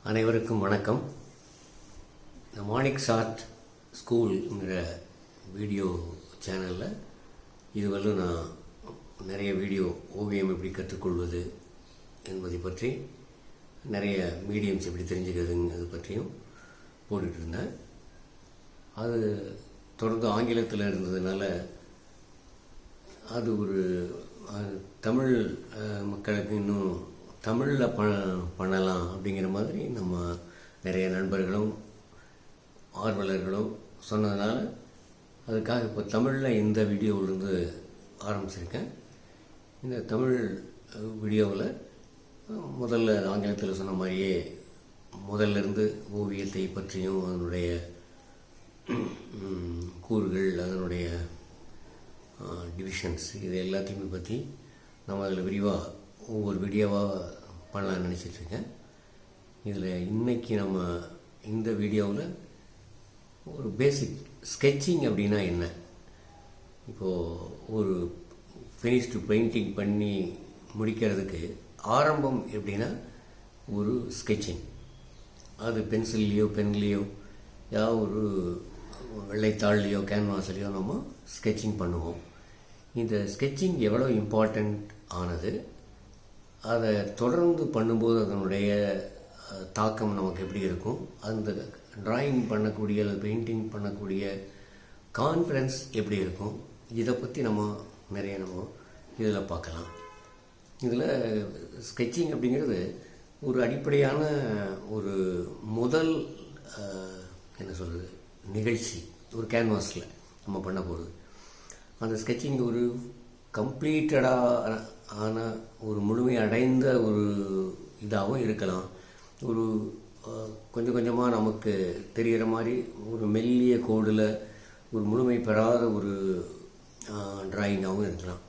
அனைவருக்கும் வணக்கம். இந்த மார்னிங் ஆர்ட் ஸ்கூல்ங்கிற வீடியோ சேனலில் இதுவரை நான் நிறைய வீடியோ ஓவியம் எப்படி கற்றுக்கொள்வது என்பதை பற்றி, நிறைய மீடியம்ஸ் எப்படி தெரிஞ்சுக்கிறதுங்கிறது பற்றியும் போட்டுட்டு இருந்தேன். அது தொடர்ந்து ஆங்கிலத்தில் இருந்ததுனால அது ஒரு தமிழ் மக்களுக்கு இன்னும் தமிழில் பண்ணலாம் அப்படிங்கிற மாதிரி நம்ம நிறைய நண்பர்களும் ஆர்வலர்களும் சொன்னதுனால அதுக்காக இப்போ தமிழில் இந்த வீடியோவிலேருந்து ஆரம்பிச்சிருக்கேன். இந்த தமிழ் வீடியோவில் முதல்ல ஆங்கிலத்தில் சொன்ன மாதிரியே முதல்லேருந்து ஓவியத்தை பற்றியும் அதனுடைய கூறுகள், அதனுடைய டிவிஷன்ஸ், இது எல்லாத்தையுமே பற்றி நம்ம அதில் விரிவாக ஒவ்வொரு வீடியோவாக பண்ணலான்னு நினச்சிட்ருக்கேன். இதில் இன்றைக்கி நம்ம இந்த வீடியோவில் ஒரு பேசிக் ஸ்கெட்சிங் அப்படின்னா என்ன, இப்போது ஒரு ஃபினிஷ்டு பெயிண்டிங் பண்ணி முடிக்கிறதுக்கு ஆரம்பம் எப்படின்னா ஒரு ஸ்கெட்சிங், அது பென்சில்லையோ பென்லேயோ ஏதாவது ஒரு வெள்ளைத்தாள்லேயோ கேன்வாஸ்லேயோ நம்ம ஸ்கெட்சிங் பண்ணுவோம். இந்த ஸ்கெட்சிங் எவ்வளோ இம்பார்ட்டண்ட் ஆனது, அதை தொடர்ந்து பண்ணும்போது அதனுடைய தாக்கம் நமக்கு எப்படி இருக்கும், அந்த ட்ராயிங் பண்ணக்கூடிய அல்லது பெயிண்டிங் பண்ணக்கூடிய கான்ஃபிடன்ஸ் எப்படி இருக்கும், இதை பற்றி நம்ம இதில் பார்க்கலாம். இதில் ஸ்கெட்சிங் அப்படிங்கிறது ஒரு அடிப்படையான ஒரு முதல் என்ன சொல்கிறது நிகழ்ச்சி, ஒரு கேன்வாஸில் நம்ம பண்ண போகிறது. அந்த ஸ்கெட்சிங் ஒரு கம்ப்ளீட்டடாக ஆன ஒரு முழுமை அடைந்த ஒரு இதாகவும் இருக்கலாம், ஒரு கொஞ்சம் கொஞ்சமாக நமக்கு தெரிகிற மாதிரி ஒரு மெல்லிய கோடில் ஒரு முழுமை பெறாத ஒரு ட்ராயிங்காகவும் இருக்கலாம்.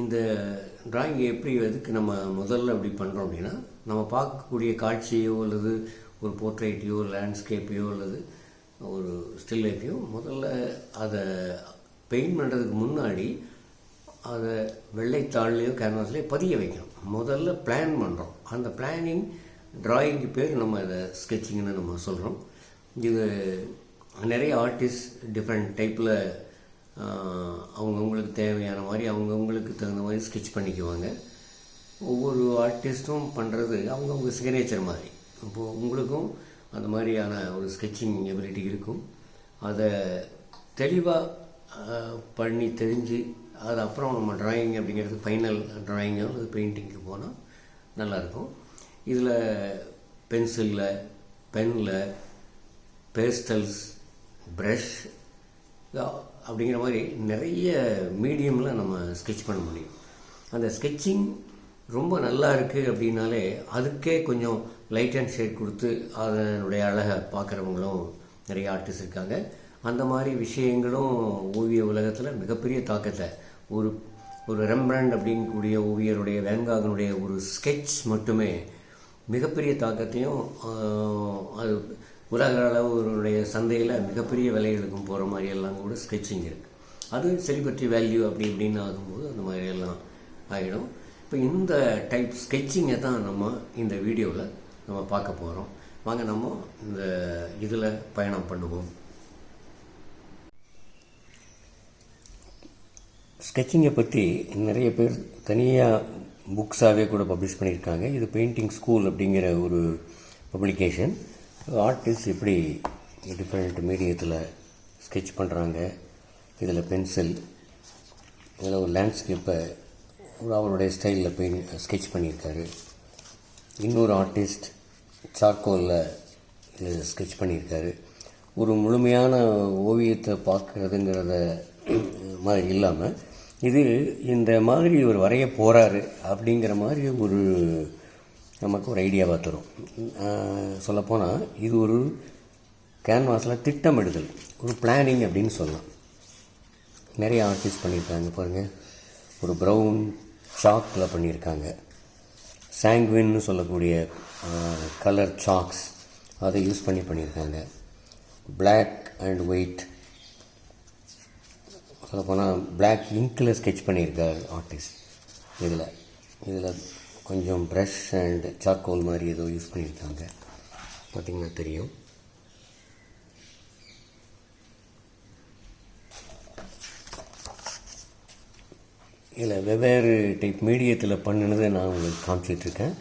இந்த ட்ராயிங் எப்படி எதுக்கு நம்ம முதல்ல அப்படி பண்ணுறோம் அப்படின்னா, நம்ம பார்க்கக்கூடிய காட்சியோ அல்லது ஒரு போர்ட்ரேட்டையோ லேண்ட்ஸ்கேப்பையோ அல்லது ஒரு ஸ்டில் லைஃப்பையோ முதல்ல அதை பெயிண்ட் பண்ணுறதுக்கு முன்னாடி அதை வெள்ளைத்தாள்லேயோ கேன்வாஸ்லேயோ பதிய வைக்கணும். முதல்ல பிளான் பண்ணுறோம். அந்த பிளானிங் ட்ராயிங்கு பேர் நம்ம அதை ஸ்கெட்சிங்னு நம்ம சொல்கிறோம். இது நிறைய ஆர்டிஸ்ட் டிஃப்ரெண்ட் டைப்பில் அவங்கவுங்களுக்கு தேவையான மாதிரி அவங்கவுங்களுக்கு தகுந்த மாதிரி ஸ்கெட்ச் பண்ணிக்குவாங்க. ஒவ்வொரு ஆர்டிஸ்ட்டும் பண்ணுறது அவங்கவுங்க சிக்னேச்சர் மாதிரி. இப்போது உங்களுக்கும் அந்த மாதிரியான ஒரு ஸ்கெட்சிங் எபிலிட்டி இருக்கும். அதை தெளிவாக பண்ணி தெரிஞ்சு அது அப்புறம் நம்ம ட்ராயிங் அப்படிங்கிறது ஃபைனல் ட்ராயிங்கோ அல்லது பெயிண்டிங்க்கு போனால் நல்லாயிருக்கும். இதில் பென்சிலில், பெனில், பேஸ்டல்ஸ், ப்ரஷ் அப்படிங்கிற மாதிரி நிறைய மீடியமில் நம்ம ஸ்கெட்ச் பண்ண முடியும். அந்த ஸ்கெட்சிங் ரொம்ப நல்லா இருக்குது அப்படின்னாலே அதுக்கே கொஞ்சம் லைட் அண்ட் ஷேட் கொடுத்து அதனுடைய அழகை பார்க்குறவங்களும் நிறைய ஆர்டிஸ்ட் இருக்காங்க. அந்த மாதிரி விஷயங்களும் ஓவிய உலகத்தில் மிகப்பெரிய தாக்கத்தை, ஒரு ரெம்பிராண்ட் அப்படிங்கக்கூடிய ஓவியருடைய வேன்காகனுடைய ஒரு ஸ்கெட்ச் மட்டுமே மிகப்பெரிய தாக்கத்தையும் அது உலக அளவுடைய சந்தையில் மிகப்பெரிய விலைகளுக்கும் போகிற மாதிரியெல்லாம் கூட ஸ்கெட்சிங் இருக்குது. அது செலிபிரிட்டி வேல்யூ அப்படி இப்படின்னு ஆகும்போது அந்த மாதிரியெல்லாம் ஆகிடும். இப்போ இந்த டைப் ஸ்கெட்சிங்கை தான் நம்ம இந்த வீடியோவில் நம்ம பார்க்க போகிறோம். வாங்க நம்ம இந்த இதில் பயணம் பண்ணுவோம். ஸ்கெட்சிங்கை பற்றி நிறைய பேர் தனியாக புக்ஸாகவே கூட பப்ளிஷ் பண்ணியிருக்காங்க. இது பெயிண்டிங் ஸ்கூல் அப்படிங்கிற ஒரு பப்ளிகேஷன். ஆர்டிஸ்ட் எப்படி டிஃப்ரெண்ட் மீடியத்தில் ஸ்கெட்ச் பண்ணுறாங்க, இதில் பென்சில், இதில் ஒரு லேண்ட்ஸ்கேப்பை அவருடைய ஸ்டைலில் ஸ்கெட்ச் பண்ணியிருக்காரு. இன்னொரு ஆர்டிஸ்ட் சார்கோலில் இதில் ஸ்கெட்ச் பண்ணியிருக்காரு. ஒரு முழுமையான ஓவியத்தை பார்க்குறதுங்கிறத மாதிரி இல்லாமல் இது இந்த மாதிரி ஒரு வரைய போகிறாரு அப்படிங்கிற மாதிரி ஒரு நமக்கு ஒரு ஐடியாவாக தரும். சொல்லப்போனால் இது ஒரு கேன்வாஸில் திட்டமிடுதல், ஒரு பிளானிங் அப்படின்னு சொல்லலாம். நிறைய ஆர்டிஸ்ட் பண்ணியிருக்காங்க பாருங்கள். ஒரு ப்ரௌன் சாக்கில் பண்ணியிருக்காங்க. சாங்குவின்னு சொல்லக்கூடிய கலர் சாக்ஸ் அதை யூஸ் பண்ணியிருக்காங்க. பிளாக் அண்ட் ஒயிட், சொல்லப்போனால் பிளாக் இங்கில் ஸ்கெட்ச் பண்ணியிருக்கார் ஆர்டிஸ்ட். இதில் கொஞ்சம் ப்ரஷ் அண்ட் சார்கோல் மாதிரி ஏதோ யூஸ் பண்ணியிருக்காங்க, பார்த்திங்கன்னா தெரியும். இதில் வெவ்வேறு டைப் மீடியத்தில் பண்ணினதை நான் உங்களுக்கு காமிச்சிட்ருக்கேன்.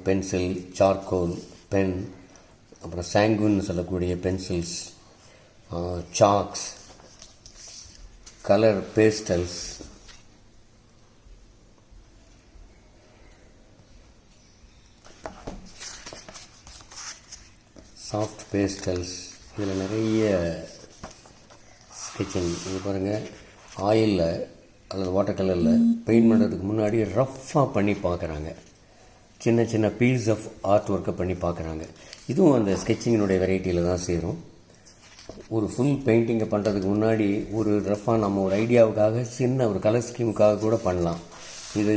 பென்சில், சார்கோல், பென், அப்புறம் சாங்குன்னு சொல்லக்கூடிய pencils, socks, colour pastels, soft pastels, இதில் நிறைய ஸ்கெட்சிங். இது பாருங்கள், ஆயிலில் அல்லது வாட்டர் கலரில் பெயிண்ட் பண்ணுறதுக்கு முன்னாடி ரஃப்பாக பண்ணி பார்க்குறாங்க, சின்ன சின்ன பீஸ் ஆஃப் ஆர்ட் ஒர்க்கை பண்ணி பார்க்குறாங்க. இதுவும் அந்த ஸ்கெட்சிங்கினுடைய வெரைட்டியில் தான் சேரும். ஒரு ஃபுல் பெயிண்டிங்கை பண்ணுறதுக்கு முன்னாடி ஒரு ரஃப்பாக நம்ம ஒரு ஐடியாவுக்காக சின்ன ஒரு கலர் ஸ்கீமுக்காக கூட பண்ணலாம். இது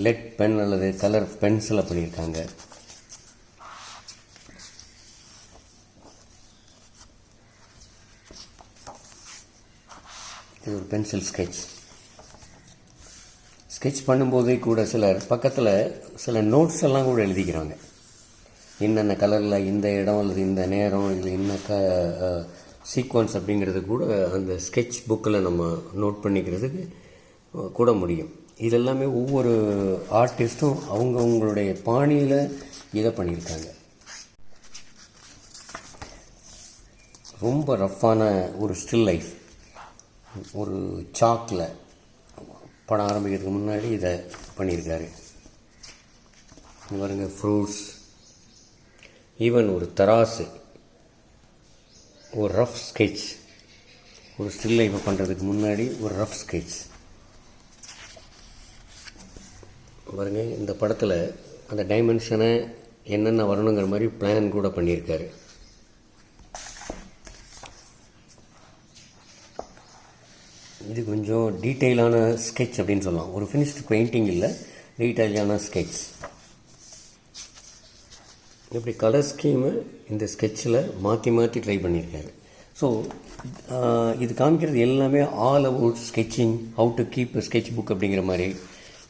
லெட் பென் அல்லது கலர் பென்சிலில் பண்ணியிருக்காங்க. இது ஒரு பென்சில் ஸ்கெட்ச் பண்ணும்போதே கூட சிலர் பக்கத்தில் சில நோட்ஸ் எல்லாம் கூட எழுதிக்கிறாங்க. என்னென்ன கலரில் இந்த இடம் அல்லது இந்த நேரம் இது என்ன சீக்வன்ஸ் அப்படிங்கிறது கூட அந்த ஸ்கெட்ச் புக்கில் நம்ம நோட் பண்ணிக்கிறதுக்கு கூட முடியும். இதெல்லாமே ஒவ்வொரு ஆர்டிஸ்ட்டும் அவங்கவுங்களுடைய பாணியில் இதை பண்ணியிருக்காங்க. ரொம்ப ரஃப்பான ஒரு ஸ்டில் லைஃப், ஒரு சாக்கில் படம் ஆரம்பிக்கிறதுக்கு முன்னாடி இதை பண்ணியிருக்காரு. பாருங்க, ஃப்ரூட்ஸ், ஈவன் ஒரு தராசு, ஒரு ரஃப் ஸ்கெட்ச், ஒரு ஸ்டில் லைஃப் பண்ணுறதுக்கு முன்னாடி ஒரு ரஃப் ஸ்கெட்ச். பாருங்க, இந்த படத்தில் அந்த டைமென்ஷனை என்னென்ன வரணுங்கிற மாதிரி பிளான் கூட பண்ணியிருக்காரு. இது கொஞ்சம் டீட்டெயிலான ஸ்கெட்ச் அப்படின்னு சொல்லலாம். ஒரு ஃபினிஷ்டு பெயிண்டிங் இல்லை, டீட்டெயிலான ஸ்கெட்ச். இப்படி கலர் ஸ்கீமு இந்த ஸ்கெட்சில் மாற்றி மாற்றி ட்ரை பண்ணியிருக்காரு. ஸோ இது காமிக்கிறது எல்லாமே all about sketching, how to keep sketch book அப்படிங்கிற மாதிரி.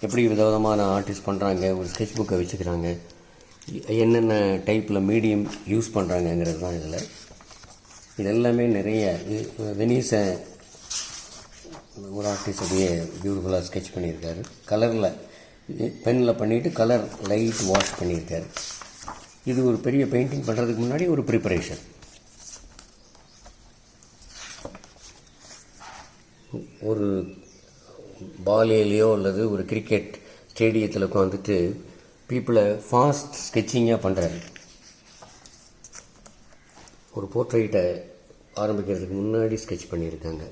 எப்படி விதவிதமான ஆர்டிஸ்ட் பண்ணுறாங்க, ஒரு ஸ்கெட்ச் புக்கை வச்சுக்கிறாங்க, என்னென்ன டைப்பில் மீடியம் யூஸ் பண்ணுறாங்கங்கிறது தான் இதில். இது எல்லாமே நிறைய வெனீஸை ஒரு ஆர்டிஸ்ட் அப்படியே பியூட்டிஃபுல்லாக ஸ்கெட்ச் பண்ணியிருக்காரு. கலரில் பெனில் பண்ணிவிட்டு கலர் லைட் வாஷ் பண்ணியிருக்காரு. இது ஒரு பெரிய பெயிண்டிங் பண்ணுறதுக்கு முன்னாடி ஒரு ப்ரிப்பரேஷன். ஒரு பாலேலையோ அல்லது ஒரு கிரிக்கெட் ஸ்டேடியத்தில் உட்காந்துட்டு பீப்புளை ஃபாஸ்ட் ஸ்கெட்சிங்காக பண்ணுறாரு. ஒரு போர்ட்ரைட்டை ஆரம்பிக்கிறதுக்கு முன்னாடி ஸ்கெட்ச் பண்ணியிருக்காங்க.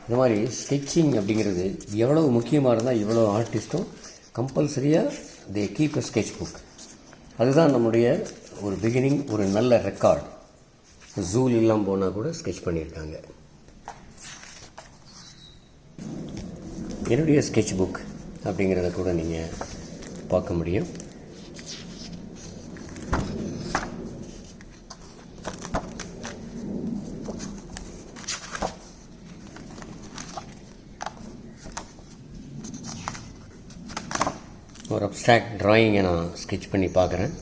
இந்த மாதிரி ஸ்கெட்சிங் அப்படிங்கிறது எவ்வளோ முக்கியமாக இருந்தால் இவ்வளோ ஆர்டிஸ்ட்டும் கம்பல்சரியாக they keep a sketch book. அதுதான் நம்முடைய ஒரு பிகினிங், ஒரு நல்ல ரெக்கார்ட். ஜூல் இல்லாமல் போனால் கூட ஸ்கெட்ச் பண்ணியிருக்காங்க. என்னுடைய ஸ்கெட்ச் புக் அப்படிங்கிறத கூட நீங்கள் பார்க்க முடியும். ஒரு அப்ஸ்ட்ராக்ட் ட்ராயிங்கை நான் ஸ்கெட்ச் பண்ணி பார்க்குறேன்.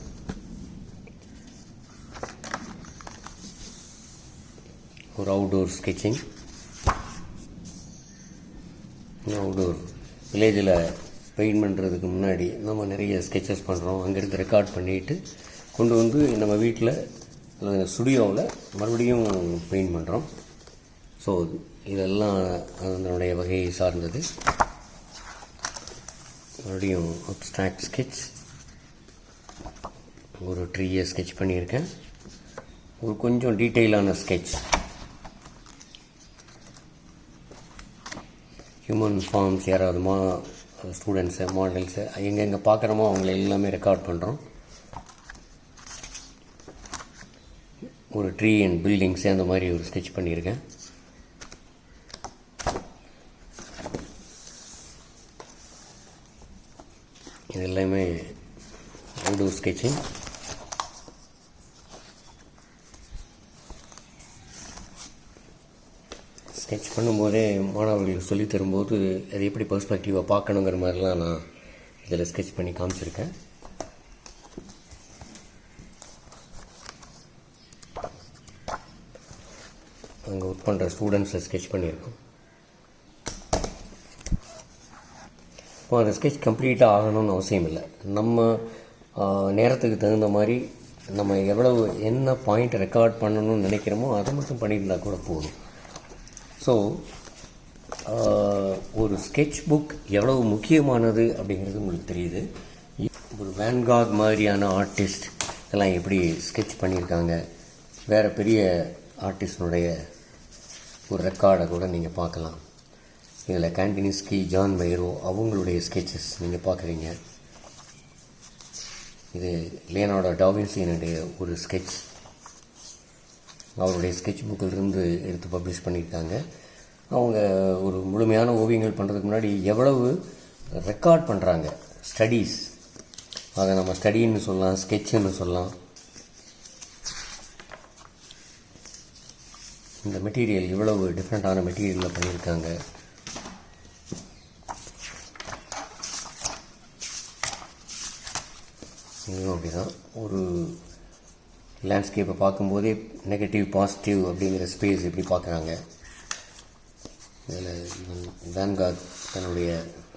ஒரு அவுட்டோர் ஸ்கெட்சிங். அவுட்டோர் வில்லேஜில் பெயிண்ட் பண்ணுறதுக்கு முன்னாடி நம்ம நிறைய ஸ்கெட்சஸ் பண்ணுறோம். அங்கேருந்து ரெக்கார்ட் பண்ணிவிட்டு கொண்டு வந்து நம்ம வீட்டில் அல்லது ஸ்டுடியோவில் மறுபடியும் பெயிண்ட் பண்ணுறோம். ஸோ இதெல்லாம் அதனுடைய வகையை சார்ந்தது. மறுபடியும் அப்ஸ்ட்ராக்ட் ஸ்கெட்ச். ஒரு ட்ரீயை ஸ்கெட்ச் பண்ணியிருக்கேன். ஒரு கொஞ்சம் டீட்டெயிலான ஸ்கெட்ச். ஹியூமன் ஃபார்ம்ஸ், யாராவது ஸ்டூடெண்ட்ஸை, மாடல்ஸை எங்கெங்கே பார்க்குறோமோ அவங்கள எல்லாமே ரெக்கார்ட் பண்ணுறோம். ஒரு ட்ரீ அண்ட் பில்டிங்ஸு அந்த மாதிரி ஒரு ஸ்கெட்ச் பண்ணியிருக்கேன். இது எல்லாமே அவுட்டோர் ஸ்கெட்சிங். ஸ்கெட்ச் பண்ணும்போதே மாணவர்களுக்கு சொல்லித் தரும்போது அது எப்படி பெர்ஸ்பெக்டிவாக பார்க்கணுங்கிற மாதிரிலாம் நான் இதில் ஸ்கெட்ச் பண்ணி காமிச்சிருக்கேன். அங்கே ஒர்க் பண்ணுற ஸ்டூடெண்ட்ஸை ஸ்கெட்ச் பண்ணியிருக்கோம். இப்போ அந்த ஸ்கெட்ச் கம்ப்ளீட்டாக ஆகணும்னு அவசியம் இல்லை. நம்ம நேரத்துக்கு தகுந்த மாதிரி நம்ம எவ்வளவு என்ன பாயிண்ட் ரெக்கார்ட் பண்ணணும்னு நினைக்கிறோமோ அதை மட்டும் பண்ணியிருந்தால் கூட போதும். ஸோ ஒரு ஸ்கெட்ச் புக் எவ்வளவு முக்கியமானது அப்படிங்கிறது உங்களுக்கு தெரியுது. ஒரு வேன்காக் மாதிரியான ஆர்டிஸ்ட் எல்லாம் எப்படி ஸ்கெட்ச் பண்ணியிருக்காங்க, வேறு பெரிய ஆர்டிஸ்டினுடைய ஒரு ரெக்கார்டை கூட நீங்கள் பார்க்கலாம். இதில் கேண்டினிஸ்கி, ஜான் பைரோ அவங்களுடைய ஸ்கெட்சஸ் நீங்கள் பார்க்குறீங்க. இது லியோனார்டோ டாவின்சியினுடைய ஒரு ஸ்கெட்ச், அவருடைய ஸ்கெட்ச் புக்கிலிருந்து எடுத்து பப்ளிஷ் பண்ணியிருக்காங்க. அவங்க ஒரு முழுமையான ஓவியங்கள் பண்ணுறதுக்கு முன்னாடி எவ்வளவு ரெக்கார்ட் பண்ணுறாங்க, ஸ்டடீஸ், அதை நம்ம ஸ்டடின்னு சொல்லலாம், ஸ்கெட்சுன்னு சொல்லலாம். இந்த மெட்டீரியல் இவ்வளவு டிஃப்ரெண்ட்டான மெட்டீரியலில் பண்ணியிருக்காங்க. இதுவும் அப்படி தான். ஒரு லேண்ட்ஸ்கேப்பை பார்க்கும்போதே நெகட்டிவ் பாசிட்டிவ் அப்படிங்கிற ஸ்பேஸ் எப்படி பார்க்குறாங்க. இதில் வேன்காக் தன்னுடைய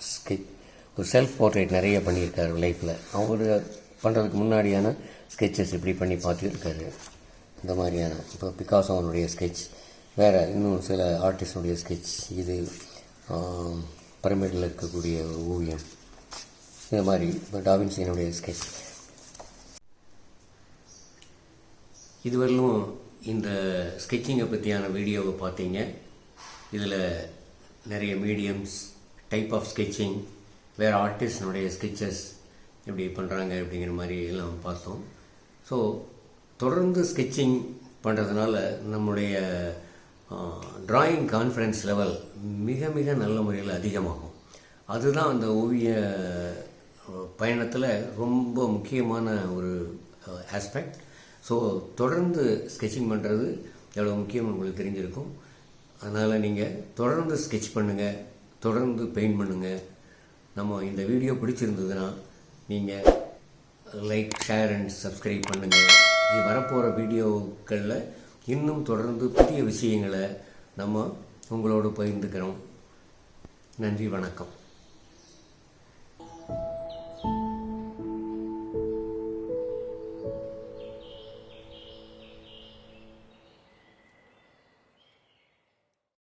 ஸ்கெட்ச் ஒரு செல்ஃப் போர்ட்ரேட் நிறைய பண்ணியிருக்காரு லைஃப்பில். அவர் பண்ணுறதுக்கு முன்னாடியான ஸ்கெட்சஸ் எப்படி பண்ணி பார்த்துருக்காரு. இந்த மாதிரியான இப்போ பிகாசோனுடைய ஸ்கெட்ச், வேறு இன்னும் சில ஆர்டிஸ்டுடைய ஸ்கெட்ச், இது பிரமிடில் இருக்கக்கூடிய ஒரு ஓவியம், இந்த மாதிரி இப்போ டாவின்சியினுடைய ஸ்கெட்ச். இதுவரையிலும் இந்த ஸ்கெட்சிங்கை பற்றியான வீடியோவை பார்த்தீங்க. இதில் நிறைய மீடியம்ஸ், டைப் ஆஃப் ஸ்கெட்சிங், வேறு ஆர்டிஸ்டினுடைய ஸ்கெட்சஸ் எப்படி பண்ணுறாங்க அப்படிங்கிற மாதிரி எல்லாம் பார்த்தோம். ஸோ தொடர்ந்து ஸ்கெட்சிங் பண்ணுறதுனால நம்முடைய ட்ராயிங் கான்ஃபிடன்ஸ் லெவல் மிக மிக நல்ல முறையில் அதிகமாகும். அதுதான் அந்த ஓவிய பயணத்தில் ரொம்ப முக்கியமான ஒரு ஆஸ்பெக்ட். ஸோ தொடர்ந்து ஸ்கெட்சிங் பண்ணுறது எவ்வளோ முக்கியம் உங்களுக்கு தெரிஞ்சிருக்கும். அதனால் நீங்கள் தொடர்ந்து ஸ்கெட்ச் பண்ணுங்கள், தொடர்ந்து பெயிண்ட் பண்ணுங்கள். நம்ம இந்த வீடியோ பிடிச்சிருந்ததுன்னா நீங்கள் லைக், ஷேர் அண்ட் சப்ஸ்கிரைப் பண்ணுங்கள். இது வரப்போகிற வீடியோக்களில் இன்னும் தொடர்ந்து புதிய விஷயங்களை நம்ம உங்களோடு பகிர்ந்துக்கிறோம். நன்றி, வணக்கம்.